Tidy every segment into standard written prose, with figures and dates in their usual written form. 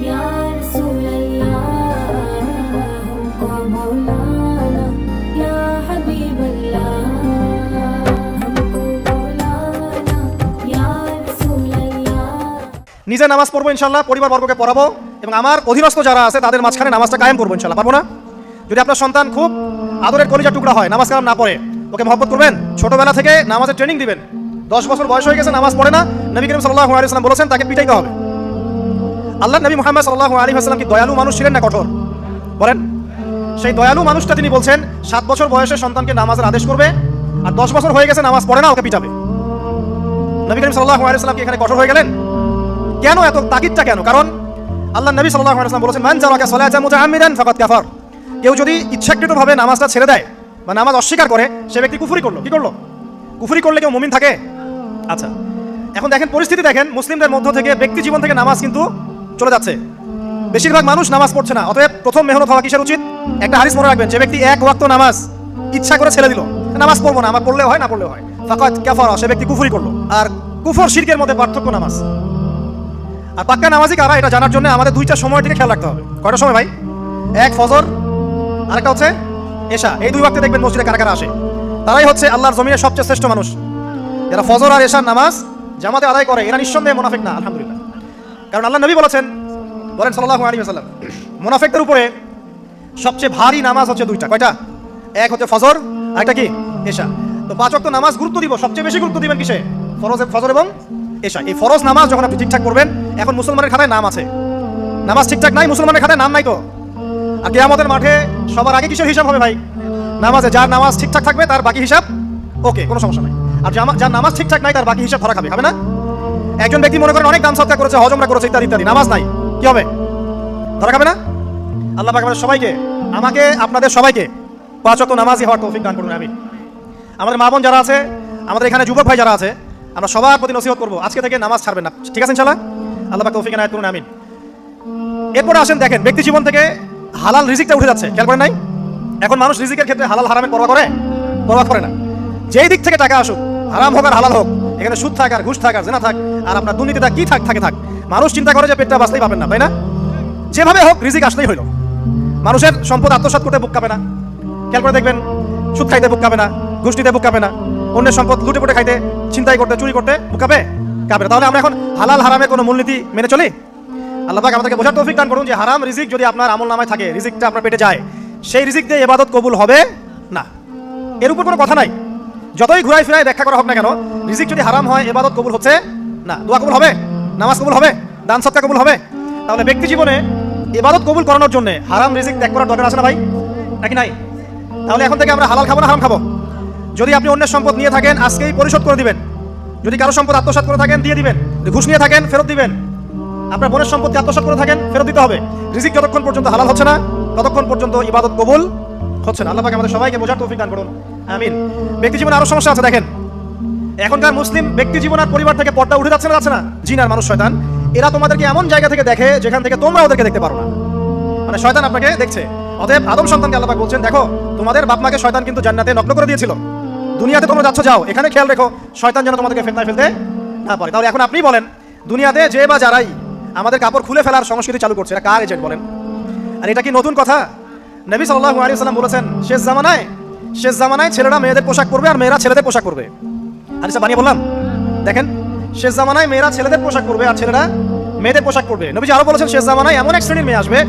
या रसूल अल्लाह हमको मौलाना या हबीब अल्लाह हमको मौलाना या रसूल अल्लाह। নিজে নামাজ পড়বো ইনশাল্লাহ, পরিবারবর্গকে পড়াবো এবং আমার অধীনস্থ যারা আছে তাদের মাঝখানে নামাজটা কায়েম করবো ইনশাল্লাহ। পারবো না? যদি আপনার সন্তান খুব আদরের কলিজার টুকরা হয়, নামাজ কালাম না পড়ে, ওকে মহব্বত করবেন, ছোটবেলা থেকে নামাজের ট্রেনিং দিবেন। 10 বছর বয়স হয়ে গেছে, নামাজ পড়ে না, নবী করিম সাল্লাল্লাহু আলাইহি ওয়াসাল্লাম বলেছেন তাকে পিটাইতে হবে। আল্লাহ নবী মুহাম্মদ সাল্লাল্লাহু আলাইহি ওয়াসাল্লাম কি দয়ালু মানুষ ছিলেন না কঠোর? বলেন। সেই দয়ালু মানুষটা তিনি বলছেন 7 বছর বয়সে সন্তানকে নামাজের আদেশ করবে, আর 10 বছর হয়ে গেছে নামাজ পড়ে না, ওকে পিটাবে। নবী করিম সাল্লাল্লাহু আলাইহি ওয়াসাল্লাম কি এখানে কঠোর হয়ে গেলেন? কেন এত তাকিদটা কেন? কারণ আল্লাহ নবী সাল্লাল্লাহু আলাইহি ওয়াসাল্লাম বলেছেন মান জারাকা সালাতা মুতাআম্মিদান ফাকাদ কাফার। কেউ যদি ইচ্ছাকৃতভাবে নামাজটা ছেড়ে দেয় বা নামাজ অস্বীকার করে, সে ব্যক্তি কুফরি করলো। কি করলো? কুফরি করলে কেউ মুমিন থাকে? আচ্ছা, এখন দেখেন পরিস্থিতি দেখেন, মুসলিমদের মধ্য থেকে ব্যক্তি জীবন থেকে নামাজ কিন্তু চলে যাচ্ছে। বেশিরভাগ মানুষ নামাজ পড়ছে না। অতএব প্রথম মেহনত হওয়া কিসের উচিত? একটা হাদিস মনে রাখবেন, যে ব্যক্তি এক ওয়াক্ত নামাজ ইচ্ছা করে ছেড়ে দিল, নামাজ পড়বো না, আমার পড়লেও হয় না পড়লেও হয়, ফাকাদ কাফারা, সে ব্যক্তি কুফরি করলো। আর কুফর শিরকের মধ্যে পার্থক্য নামাজ আর পাক্কা নামাজি কারা, এটা জানার জন্য আমাদের দুইটা সময় থেকে খেয়াল রাখতে হবে। কয়টা সময় ভাই? এক ফজর, আরেকটা হচ্ছে এশা। এই দুই ওয়াক্তে দেখবেন মসজিদে কারা কারা আসে, তারাই হচ্ছে আল্লাহর জমিনের সবচেয়ে শ্রেষ্ঠ মানুষ। যারা ফজর আর এশার নামাজ জামাতে আদায় করে, এরা নিঃসন্দেহে মুনাফিক না, আলহামদুলিল্লাহ। কারণ আল্লাহ নবী বলেছেন, বলেন সাল্লাল্লাহু আলাইহি ওয়াসাল্লাম, মুনাফিকদের উপরে সবচেয়ে ভারী নামাজ হচ্ছে দুইটা। কয়টা? এক হচ্ছে ফজর, আরেকটা কি? এশা। তো 5 ওয়াক্ত নামাজ গুরুত্ব দিব, সবচেয়ে বেশি গুরুত্ব দিবেন কিসে? ফজর এবং এশা। এই ফরজ নামাজ যখন আপনি ঠিকঠাক করবেন, এখন মুসলমানের খাতায় নাম আছে। নামাজ ঠিকঠাক নাই, মুসলমানের খাতায় নাম নাই তো। আর কিয়ামতের মাঠে সবার আগে কিসের হিসাব হবে ভাই? নামাজে। যার নামাজ ঠিকঠাক থাকবে তার বাকি হিসাব ওকে, কোনো সমস্যা নাই। আর যার নামাজ ঠিকঠাক নাই তার বাকি হিসাব ধরা খাবে না? একজন ব্যক্তি মনে করেন অনেক দান সদকা করেছে, হজ উমরা করেছে ইত্যাদি ইত্যাদি, নামাজ নাই, কি হবে? ধরা খাবে না? আল্লাহ পাক আমাদের সবাইকে, আমাকে আপনাদের সবাইকে 5 ওয়াক্ত নামাজি হওয়ার তৌফিক দান করুন, আমিন। আমাদের মা বোন যারা আছে, আমাদের এখানে যুবক ভাই যারা আছে, আমরা সবার প্রতি নসিহত করবো, আজকে থেকে নামাজ ছাড়বেন না, ঠিক আছে ইনশাআল্লাহ? আল্লাহ পাক তৌফিক এনায়েত করুন, আমিন। এরপরে আসেন, দেখেন ব্যক্তি জীবন থেকে হালাল রিজিকটা উঠে যাচ্ছে, খেয়াল করেন নাই? এখন মানুষ রিজিকের ক্ষেত্রে হালাল হারামের পরোয়া করে? পরোয়া করে না। যেই দিক থেকে টাকা আসুক, হারাম হোক আর হালাল হোক, এখানে সুদ থাক আর ঘুষ থাক আর জেনা থাক আর আপনার দুর্নীতিটা কি থাক, মানুষ চিন্তা করে যে পেটটা বাঁচতেই পাবেন না, তাই না? যেভাবে হোক রিজিক আসলেই হইল। মানুষের সম্পদ আত্মসাৎ করতে বুক কাঁপে না, খেয়াল করে দেখবেন। সুদ খাইতে বুক কাঁপে না, ঘুষ দিতে বুক কাঁপে না, অন্যের সম্পদ লুটে পুটে খাইতে, ছিনতাই করতে, চুরি করতে বুক কাঁপে না। তাহলে আমরা এখন হালাল হারামের কোনো মূলনীতি মেনে চলি? আল্লাহ পাক আমাদেরকে বোঝার তৌফিক দান করুন যে হারাম রিজিক যদি আপনার আমল নামায় থাকে, রিজিকটা আপনার পেটে যায়, সেই রিজিক দিয়ে ইবাদত কবুল হবে না, এর উপর কোনো কথা নাই। যতই ঘুরাই ফিরাই ব্যাখ্যা করা হোক না কেন, রিজিক যদি হারাম হয় ইবাদত কবুল হচ্ছে না। দোয়া কবুল হবে? নামাজ কবুল হবে? দান সদকা কবুল হবে? তাহলে ব্যক্তি জীবনে ইবাদত কবুল করানোর জন্য হারাম রিজিক ত্যাগ করার দরকার আছে না ভাই, নাকি নাই? তাহলে এখন থেকে আমরা হালাল খাবো না হারাম খাবো? যদি আপনি অন্যের সম্পদ নিয়ে থাকেন, আজকেই পরিশোধ করে দিবেন। যদি কারো সম্পদ আত্মসাৎ করে থাকেন, দিয়ে দিবেন। যদি ঘুষ নিয়ে থাকেন, ফেরত দিবেন। আপনার বোনের সম্পত্তি আত্মসাৎ করে থাকেন, ফেরত দিতে হবে। রিজিক যতক্ষণ পর্যন্ত হালাল হচ্ছে না, ততক্ষণ পর্যন্ত ইবাদত কবুল হচ্ছে না। আল্লাহ পাক আমাদের সবাইকে বোঝার তৌফিক দান করুন, আমিন। ব্যক্তি জীবনে আরো সমস্যা আছে, দেখেন। এখনকার মুসলিম ব্যক্তি জীবন আর পরিবার থেকে পর্দা উঠে যাচ্ছে না, যাচ্ছে না? জিন আর মানুষ, শয়তান, এরা তোমাদেরকে এমন জায়গা থেকে দেখে যেখান থেকে তোমরা ওদেরকে দেখতে পারো না। মানে শয়তান আপনাকে দেখছে। অতএব আদম সন্তানকে আল্লাহ পাক বলছেন, দেখো তোমাদের বাপ মাকে শয়তান কিন্তু জান্নাতে নগ্ন করে দিয়েছিল। দুনিয়াতে তোমরা যাচ্ছ, যাও, এখানে খেয়াল রেখো শয়তান যেন তোমাদেরকে ফেতনায় ফেলতে না পারে। তাহলে এখন আপনি বলেন, দুনিয়াতে যে বা যারাই আমাদের কাপড় খুলে ফেলার সংস্কৃতি চালু করছে, এটা কার এজেন্ট বলেন? আর এটা কি নতুন কথা? নবী সাল্লাল্লাহু আলাইহি ওয়াসাল্লাম বলেছেন, শেষ জামানায় ছেলেরা মেয়েদের পোশাক পরবে আর মেয়েরা ছেলেদের পোশাক পরবে। হাদিসটা বানিয়ে বললাম, দেখেন। শেষ জামানায় মেয়েরা ছেলেদের পোশাক পরবে আর ছেলেরা মেয়েদের পোশাক পরবে। নবীজি আরো বলেছেন, শেষ জামানায় এমন এক শ্রেণীর মেয়ে আসবে,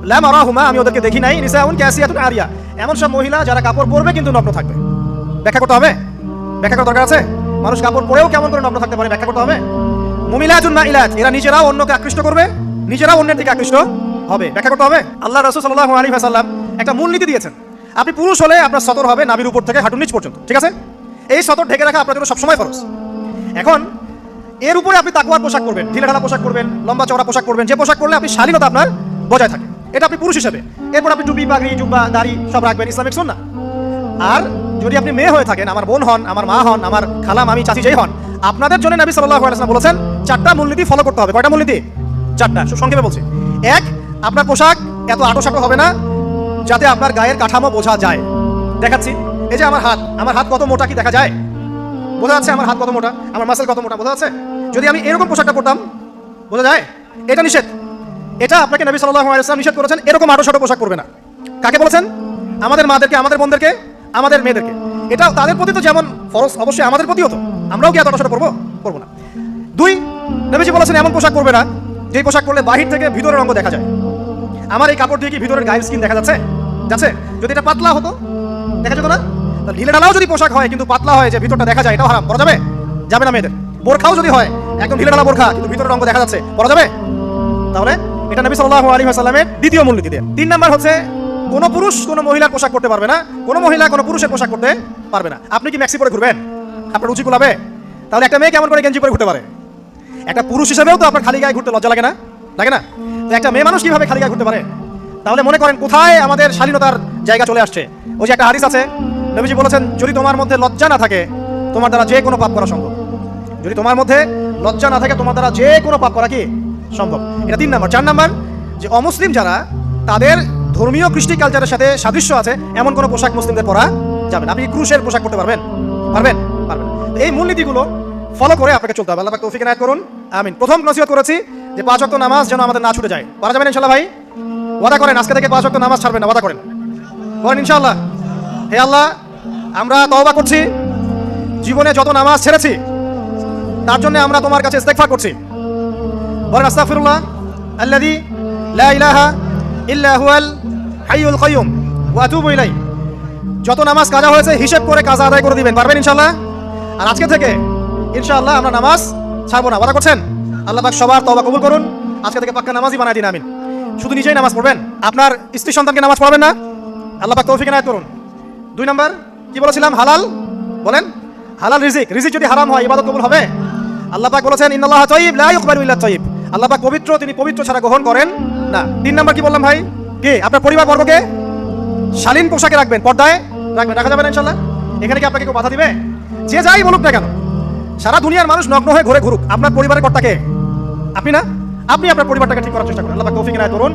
লা মারাহুমা, আমি ওদেরকে দেখি নাই, নিসাউন কাসিয়াতুন আরিয়া, এমন সব মহিলা যারা কাপড় পরবে কিন্তু নগ্ন থাকবে। ব্যাখ্যা করতে হবে? ব্যাখ্যা করার দরকার আছে? মানুষ কাপড় পরেও কেমন করে নগ্ন থাকতে পারে, ব্যাখ্যা করতে হবে। মুমিলাতুন মাইলাত, এরা নিজেরাও অন্যকে আকৃষ্ট করবে, নিজেরাও অন্যের দিকে আকৃষ্ট হবে, ব্যাখ্যা করতে হবে। আল্লাহ রাসূল সাল্লাল্লাহু আলাইহি ওয়াসাল্লাম একটা মূলনীতি দিয়েছেন। আপনি পুরুষ হলে আপনার সতর হবে নাভির উপর থেকে হাঁটুর নিচ পর্যন্ত, ঠিক আছে? এই সতর ঢেকে রাখা আপনার জন্য সবসময় ফরজ। এখন এর উপরে আপনি তাকওয়ার পোশাক করবেন, ঢিলেঢালা পোশাক করবেন, লম্বা চওড়া পোশাক করবেন, যে পোশাক করলে আপনি শালীনতা আপনার বজায় থাকে, এটা আপনি পুরুষ হিসেবে। এরপর আপনি টুপি, পাগড়ি, জুব্বা, দাড়ি সব রাখবেন, ইসলামিক সুন্নাহ। আর যদি আপনি মেয়ে হয়ে থাকেন, আমার বোন হন, আমার মা হন, আমার খালা, মামি, চাচি যেই হন, আপনাদের জন্য নবী সাল্লাল্লাহু আলাইহি ওয়াসাল্লাম বলেছেন 4টা মূলনীতি ফলো করতে হবে। কয়টা মূলনীতি? 4টা, সংক্ষেপে বলছি। 1, আপনার পোশাক এত আঁটোসাঁটো হবে না যাতে আপনার গায়ের কাঠামো বোঝা যায়। দেখাচ্ছি, এই যে আমার হাত কত মোটা, কি দেখা যায়? বোঝা যাচ্ছে আমার হাত কত মোটা, আমার মাসেল কত মোটা, বোঝা যাচ্ছে? যদি আমি এরকম পোশাকটা পরতাম, বোঝা যায়? এটা নিষেধ। এটা আপনাকে নবী সাল্লাল্লাহু আলাইহি ওয়াসাল্লাম নিষেধ করেছেন, এরকম আটো পোশাক পরবে না। কাকে বলেছেন? আমাদের মাদেরকে, আমাদের বোনদেরকে, আমাদের মেয়েদেরকে। এটা তাদের প্রতি তো যেমন ফরজ, অবশ্যই আমাদের প্রতিও তো। আমরাও কি এত আটো করবো? করবো না। 2, নবীজি বলেছেন এমন পোশাক পরবে না যেই পোশাক পরলে বাহির থেকে ভিতরের অঙ্গ দেখা যায়। আমার এই কাপড় দিয়ে কি ভিতরের গায়ের স্কিন দেখা যাচ্ছে? যাচ্ছে? যদি এটা পাতলা হতো দেখা যেত না? ঢিলে ঢালাও যদি পোশাক হয় কিন্তু পাতলা হয় যে ভিতরটা দেখা যায়, এটাও হারাম, পরা যাবে? যাবে না। মেয়েদের বোরখাও যদি হয় একদম ঢিলে ঢালা বোরখা কিন্তু ভিতরের অঙ্গ দেখা যাচ্ছে, পরা যাবে? তাহলে এটা নবী সাল্লাল্লাহু আলাইহি ওয়াসাল্লামের দ্বিতীয় মূলনীতি। 3 নাম্বার হচ্ছে কোনো পুরুষ কোনো মহিলার পোশাক করতে পারবে না, কোনো মহিলা কোনো পুরুষের পোশাক করতে পারবে না। আপনি কি ম্যাক্সি পরে ঘুরবেন? আপনার রুচি কুলাবে? তাহলে একটা মেয়ে কেমন করে গেঞ্জি পরে ঘুরতে পারে? একটা পুরুষ হিসেবেও তো আপনার খালি গায়ে ঘুরতে লজ্জা লাগে না? লাগে না? তো একটা মেয়ে মানুষ কিভাবে খালি গায়ে ঘুরতে পারে? তাহলে মনে করেন কোথায় আমাদের শালীনতার জায়গা চলে আসছে। ওই যে একটা হাদিস আছে, নবীজি বলেছেন যদি তোমার মধ্যে লজ্জা না থাকে তোমার দ্বারা যে কোনো পাপ করা সম্ভব। যদি তোমার মধ্যে লজ্জা না থাকে তোমার দ্বারা যে কোনো পাপ করা কি সম্ভব। এটা 3 নাম্বার। 4 নাম্বার, যে অমুসলিম যারা তাদের ধর্মীয় কৃষ্টি কালচারের সাথে সাদৃশ্য আছে এমন কোনো পোশাক মুসলিমদের পরা যাবে না। আপনি ক্রুশের পোশাক করতে পারবেন? পারবেন? পারবেন। এই মূলনীতিগুলো ফলো করে আপনাকে চলতে হবে। আল্লাহ পাক তৌফিক এনায়েত করুন, আমিন। প্রথম নসিহত করেছি যে 5 ওয়াক্ত নামাজ যেন আমাদের না ছুটে যায়। পারা যাবেন ইনশাআল্লাহ ভাই? ওয়াদা করেন আজকে থেকে 5 ওয়াক্ত নামাজ ছাড়বেন না, ওয়াদা করেন? করেন ইনশাআল্লাহ? হে আল্লাহ, আমরা তওবা করছি, জীবনে যত নামাজ ছেড়েছি তার জন্য আমরা তোমার কাছে ইস্তেগফার করছি। বলেন আস্তাগফিরুল্লাহ আল্লাযী লা ইলাহা ইল্লা হুয়াল হাইয়ুল কাইয়্যুম ওয়া আতুবু ইলাইহি। যত নামাজ কাজা হয়েছে হিসাব করে কাজা আদায় করে দিবেন, পারবেন ইনশাআল্লাহ? আর আজকে থেকে ইনশাআল্লাহ আমরা নামাজ ছাড়বো না, ওয়াদা করছেন? আল্লাহ পাক সবার তওবা কবুল করুন, আজকে থেকে পাক্কা নামাজই বানায় দিন, আমিন। শুধু নিজেই নামাজ পড়বেন, আপনার স্ত্রী সন্তানকে নামাজ পড়াবেন না? আল্লাহ পাক তৌফিক এনায়েত করুন। 2 নাম্বার কি বলেছিলাম? হালাল। বলেন হালাল রিজিক। রিজিক যদি হারাম হয় ইবাদত কবুল হবে? আল্লাহ পাক বলেছেন ইন্নাল্লাহা তাইয়্যিব লা ইয়াকবালু ইল্লা তাইয়্যিব। আল্লাহ পাক পবিত্র, তিনি পবিত্র ছাড়া গ্রহণ করেন না। 3 নাম্বার কি বললাম ভাই? কি আপনার পরিবার বর্গকে শালীন পোশাকে রাখবেন, পর্দায় রাখবেন। রাখা যাবে না ইনশাআল্লাহ? এখানে কি আপনাকে কেউ বাধা দিবে? যে যাই বলুক না কেন, সারা দুনিয়ার মানুষ নগ্ন হয়ে ঘুরে ঘুরুক, আপনার পরিবারের কর্তাকে আপনি না? আপনি আপনার পরিবারটাকে ঠিক করার চেষ্টা করুন। আল্লাহ পাক তৌফিক এনায়েত করুন,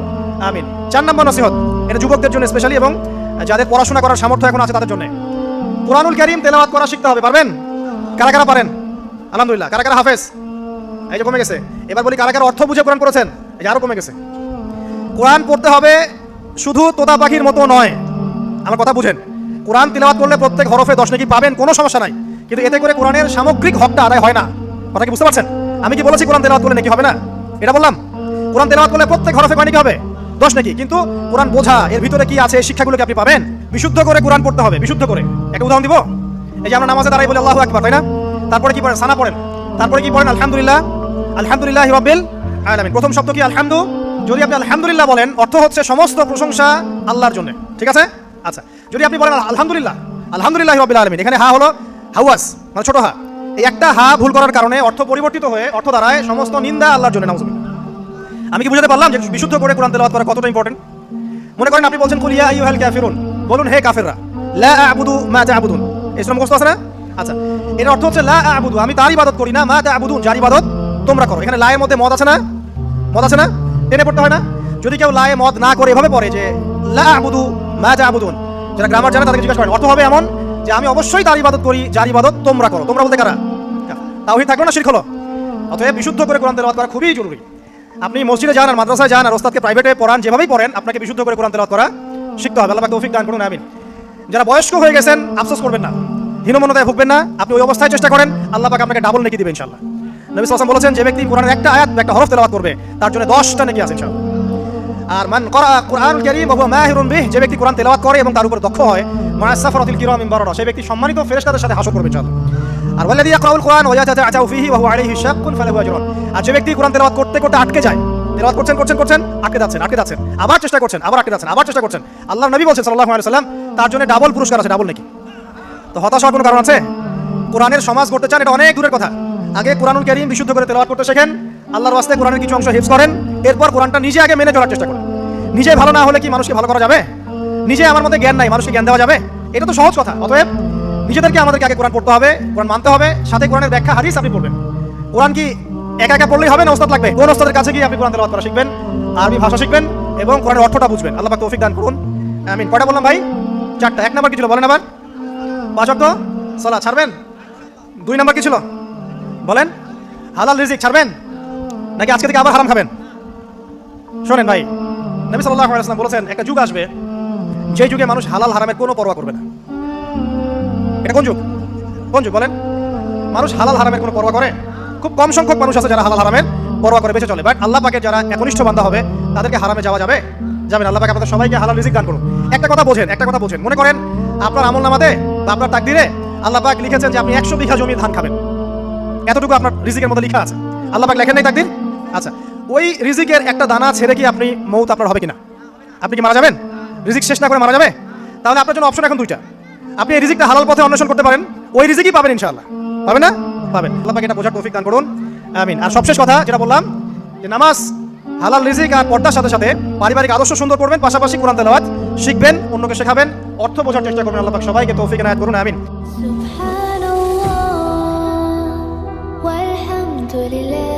আমিন। 4 নম্বর নসিহত, এটা যুবকদের জন্য স্পেশালি এবং যাদের পড়াশোনা করার সামর্থ্য এখন আছে তাদের জন্য। কোরআনুল কারীম তেলাওয়াত করা শিখতে হবে। পারবেন? কারা কারা পারেন? আলহামদুলিল্লাহ। কারা কারা হাফেজ? এই যে কমে গেছে। এবার বলি কারা কারা অর্থ বুঝে কোরআন পড়েছেন? এই যে আরো কমে গেছে। কোরআন পড়তে হবে শুধু তোতা পাখির মতো নয়, আমার কথা বুঝেন। কোরআন তিলাওয়াত করলে প্রত্যেক হরফে 10 নেকি পাবেন, কোনো সমস্যা নাই, কিন্তু এতে করে কোরআনের সামগ্রিক হকটা আদায় হয় না। কথা কি বুঝতে পারছেন? আমি কি বলেছি কোরআন তেলাওয়াত করলে নেকি হবে না? এটা বললাম? কোরআন তেলাওয়াত করলে প্রত্যেক হরফে কয় নেকি হবে? 10 নেকি। কিন্তু কোরআন বোঝা, এর ভিতরে কি আছে এই শিক্ষাগুলোকে আপনি পাবেন। বিশুদ্ধ করে কোরআন পড়তে হবে, বিশুদ্ধ করে। একটা উদাহরণ দিব। এই যে আমরা নামাজে দাঁড়াই বলি আল্লাহু আকবার, তাই না? তারপরে কি পড়েন? সানা পড়েন। তারপরে কি পড়েন? আলহামদুলিল্লাহ, আলহামদুলিল্লাহি রাব্বিল আলামিন। প্রথম শব্দ কি? আলহামদু। যদি আপনি আলহামদুলিল্লাহ বলেন অর্থ হচ্ছে সমস্ত প্রশংসা আল্লাহর জন্য, ঠিক আছে? আচ্ছা, যদি আপনি বলেন আলহামদুলিল্লাহ, আলহামদুলিল্লাহি রাব্বিল আলামিন, এখানে হা হলো হাওয়াস, মানে ছোট হা। এই একটা হা ভুল করার কারণে অর্থ পরিবর্তিত হয়ে অর্থ দাঁড়ায় সমস্ত নিন্দা আল্লাহর জন্য। নাউজুবিল্লাহ। আমি কি বুঝাতে পারলাম যে বিশুদ্ধ করে কোরআন তেলাওয়াত করা কতটা ইম্পর্টেন্ট? মনে করেন আপনি বলছেন কুল ইয়া আইয়ুহাল কাফিরুন, বলুন হে কাফেররা, লা আ'বুদু মা তা'বুদুন। এই শ্রম মুখস্থ আছে না? আচ্ছা, এর অর্থ হচ্ছে লা আ'বুদু, আমি তার ইবাদত করি না, মা তা'বুদুন, যার ইবাদত তোমরা করো। এখানে লায়ের মধ্যে মদ আছে না? মদ আছে না? টেনে পড়তে হয় না? যদি কেউ লায়ে মদ না করে এভাবে পড়ে যে লা আ'বুদু মা তা'বুদুন, যারা গ্রামার জানে তাদেরকে জিজ্ঞাসা করেন, অর্থ হবে এমন যে আমি অবশ্যই তার ইবাদত করি যার ইবাদত তোমরা করো। তোমরা বলতে কারা? তাওহীদ থাকলো না শিরক হলো। অতএব বিশুদ্ধ করে কোরআন তেলাওয়াত করা খুবই জরুরি। আপনি মসজিদে যান আর মাদ্রাসায় যান আর ওস্তাদকে প্রাইভেটে পড়ান, যেভাবেই পড়েন আপনাকে বিশুদ্ধ করে কোরআন তেলাওয়াত করা শিখতে হবে। আল্লাহ পাক তৌফিক দান করুন, আমিন। যারা বয়স্ক হয়ে গেছেন আফসোস করবেন না, হীনমন্যতায় ভুগবেন না, আপনি ওই অবস্থায় চেষ্টা করেন, আল্লাহ পাক আপনাকে ডাবল নেকি দিবেন ইনশাআল্লাহ। নবী সাল্লাল্লাহু আলাইহি ওয়াসাল্লাম বলেছেন যে ব্যক্তি কোরআনের একটা আয়াত বা একটা হরফ তেলাওয়াত করবে তার জন্য 10টা নেকি আছে ইনশাআল্লাহ। আর মান করা কোরআনুল কারীম ওয়া হুয়া মাহিরুন বিহি, যে ব্যক্তি কোরআন তেলাওয়াত করে এবং তার উপর দক্ষ হয়, মা'আস সাফরাতিল কিরামিল বারারা, সেই ব্যক্তি সম্মানিত ফেরেশতাদের সাথে হাসর করবে ইনশাআল্লাহ। আর ওয়াল্লাযী ইয়াকরাউল কোরআন ওয়া ইয়াতাতাআউ ফীহি ওয়া হুয়া আলাইহি শাক্কুন ফালাহু আজরুন, আর যে ব্যক্তি কোরআন তেলাওয়াত করতে করতে আটকে যায়, তেলাওয়াত করছেন আটকে যাচ্ছেন, আবার চেষ্টা করছেন, আবার আটকে যাচ্ছেন, আবার চেষ্টা করছেন, আল্লাহর নবী বলেছেন সাল্লাল্লাহু আলাইহি ওয়াসাল্লাম তার জন্য ডাবল পুরস্কার আছে, ডাবল নেকি। তো হতাশ হওয়ার কোনো কারণ আছে? কোরআনের সমাজ করতে চান, এটা অনেক দূরের কথা। আগে কোরআনুল কারীম বিশুদ্ধ করে তেলাওয়াত করতে শেখেন, আল্লাহর ওয়াস্তে কোরআনের কিছু অংশ হিফজ করেন, এরপর কোরআনটা নিজে আগে মেনে চলার চেষ্টা করেন। নিজে ভালো না হলে কি মানুষকে ভালো করা যাবে? নিজে আমার মধ্যে জ্ঞান নাই, মানুষকে জ্ঞান দেওয়া যাবে? এটা তো সহজ কথা। অতএব নিজেদেরকে আমাদেরকে আগে কোরআন পড়তে হবে, কোরআন মানতে হবে, সাথে কোরআনের ব্যাখ্যা হাদিস আপনি পড়বেন। কোরআন কি একা একা পড়লেই হবে না, ওস্তাদ লাগবে? কোন ওস্তাদের কাছে গিয়ে আপনি কোরআন তেলাওয়াত করা শিখবেন, আরবি ভাষা শিখবেন এবং কোরআনের অর্থটা বুঝবেন। আল্লাহ পাক তৌফিক দান করুন, আমিন। কয়টা বললাম ভাই? 4টা। 1 নাম্বার কি ছিল বলেন আবার? 5 ওয়াক্ত সালাত ছাড়বেন। 2 নাম্বার কি ছিল বলেন? হালাল রিজিক ছাড়বেন নাকি আজকে থেকে আবার হারাম খাবেন? শোনেন ভাই, নবী সাল্লাল্লাহু আলাইহি ওয়াসাল্লাম বলেছেন একটা যুগ আসবে যে যুগে মানুষ হালাল হারামের কোনো পরোয়া করবে না। এটা কোন যুগ? কোন যুগ বলেন? মানুষ হালাল হারামের কোনো পরোয়া করে? খুব কম সংখ্যক মানুষ আছে যারা হালাল হারামের পরোয়া করে বেঁচে চলে। বাট আল্লাহ পাকের যারা একনিষ্ঠ বান্দা হবে তাদেরকে হারামে যাওয়া যাবে যাবে না। আল্লাহ পাক আপনাদের সবাইকে হালাল রিজিক দান করুন। একটা কথা বোঝেন, মনে করেন আপনার আমলনামাতে বা আপনার তাকদিরে আল্লাহ পাক লিখেছেন যে আপনি 100 বিঘা জমি ধান খাবেন, এতটুকু আপনার রিজিকের মধ্যে লেখা আছে। আল্লাহ পাক লেখেন নাই তাকদির? আচ্ছা, ওই রিজিকের একটা দানা ছেড়ে কি আপনি মৌত আপনার হবে কিনা? আপনি কি মারা যাবেন? রিজিক শেষ না করে মারা যাবে? তাহলে আপনার জন্য অপশন এখন দুইটা। আপনি এই রিজিকটা হালাল পথে অন্বেষণ করতে পারেন, ওই রিজিকই পাবেন ইনশাআল্লাহ। পাবেন না? পাবেন। আল্লাহ পাক এটা বোঝার তৌফিক দান করুন, আমিন। আর সবশেষ কথা যেটা বললাম যে নামাজ, হালাল রিজিক আর পর্দার সাথে সাথে পারিবারিক আদর্শ সুন্দর করবেন, পাশাপাশি কোরআন তেলাওয়াত শিখবেন, অন্যকে শেখাবেন, অর্থ বোঝার চেষ্টা করবেন। আল্লাহ পাক সবাইকে তৌফিক এনায়েত করুন, আমিন। سبحان الله والحمد لله